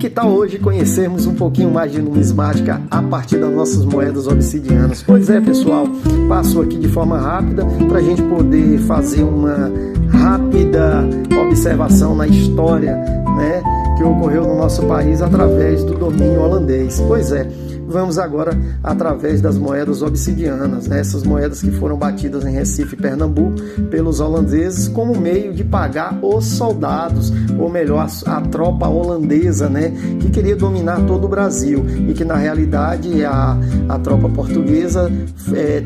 que tal hoje conhecermos um pouquinho mais de numismática a partir das nossas moedas obsidianas? Pois é, pessoal, passo aqui de forma rápida para a gente poder fazer uma rápida observação na história, né, que ocorreu no nosso país através do domínio holandês. Pois é, vamos agora através das moedas obsidianas, né? Essas moedas que foram batidas em Recife, Pernambuco, pelos holandeses como meio de pagar os soldados, ou melhor, a tropa holandesa, né? Que queria dominar todo o Brasil e que na realidade a tropa portuguesa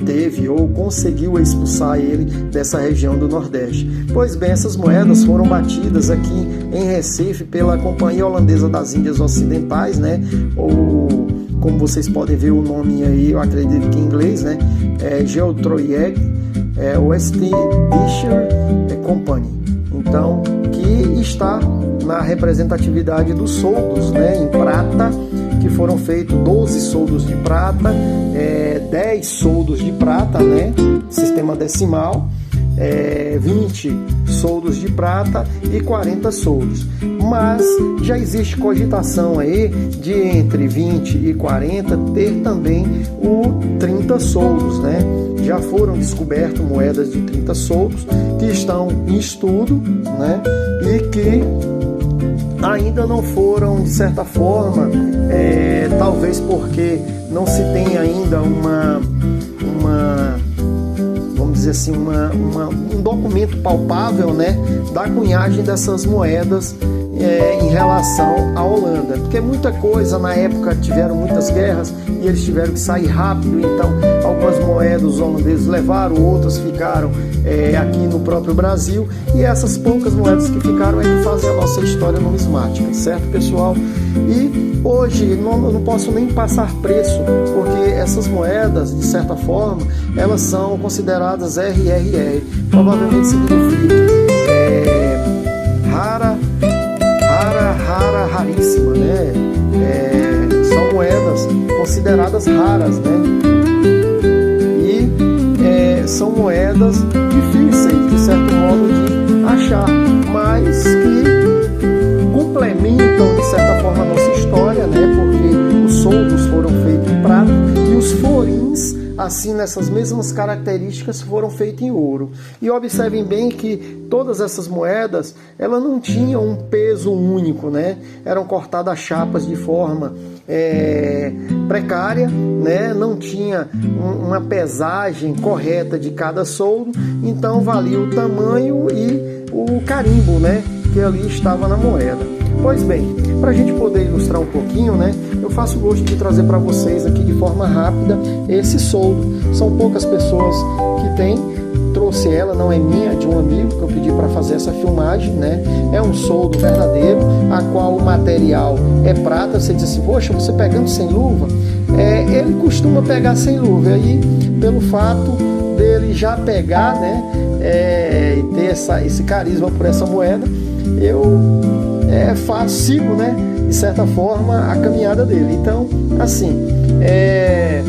teve ou conseguiu expulsar ele dessa região do Nordeste. Pois bem, essas moedas foram batidas aqui em Recife pela Companhia Holandesa das Índias Ocidentais, né? Ou como vocês podem ver o nome aí, eu acredito que em inglês, né? Geotroyeg West Disher Company. Então, que está na representatividade dos soldos, né? Em prata, que foram feitos 12 soldos de prata, 10 soldos de prata, né? Sistema decimal. 20 soldos de prata e 40 soldos, mas já existe cogitação aí de entre 20 e 40 ter também o 30 soldos, né? Já foram descobertas moedas de 30 soldos que estão em estudo, né? E que ainda não foram, de certa forma, talvez porque não se tem ainda vamos dizer assim, um documento palpável, né, da cunhagem dessas moedas em relação à Holanda, porque muita coisa na época tiveram muitas guerras e eles tiveram que sair rápido, então algumas moedas os holandeses levaram, outras ficaram aqui no próprio Brasil, e essas poucas moedas que ficaram é que fazem a nossa história numismática, certo, pessoal? E hoje não posso nem passar preço, porque essas moedas, de certa forma, elas são consideradas RRR, provavelmente significa raríssima, né? São moedas consideradas raras, né? E são moedas difíceis, de certo modo, de achar, mas que complementam, de certa forma, a nossa história, né? Porque os soldos foram feitos em prata e os florins, assim, nessas mesmas características, foram feitos em ouro. E observem bem que todas essas moedas, elas não tinham um peso único, né? Eram cortadas chapas de forma precária, né? Não tinha uma pesagem correta de cada soldo, então valia o tamanho e o carimbo, né, que ali estava na moeda. Pois bem, para a gente poder ilustrar um pouquinho, né, eu faço gosto de trazer para vocês aqui de forma rápida esse soldo. São poucas pessoas que têm. Trouxe ela, não é minha, é de um amigo que eu pedi para fazer essa filmagem, né? É um soldo verdadeiro, a qual o material é prata. Você diz assim, poxa, você pegando sem luva? Ele costuma pegar sem luva, e aí, pelo fato dele já pegar, né, e ter esse carisma por essa moeda, eu sigo, né, de certa forma, a caminhada dele. Então, assim, é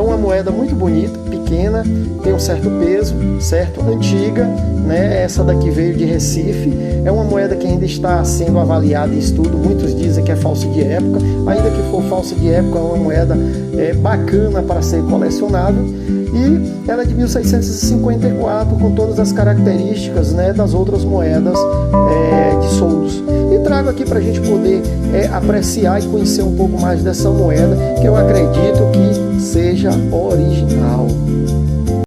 uma moeda muito bonita, pequena, tem um certo peso, certo? Antiga, né? Essa daqui veio de Recife, é uma moeda que ainda está sendo avaliada em estudo, muitos dizem que é falsa de época, ainda que for falsa de época, é uma moeda bacana para ser colecionada, e ela é de 1654, com todas as características, né, das outras moedas de soldos. E trago aqui para a gente poder apreciar e conhecer um pouco mais dessa moeda, que eu acredito que seja original.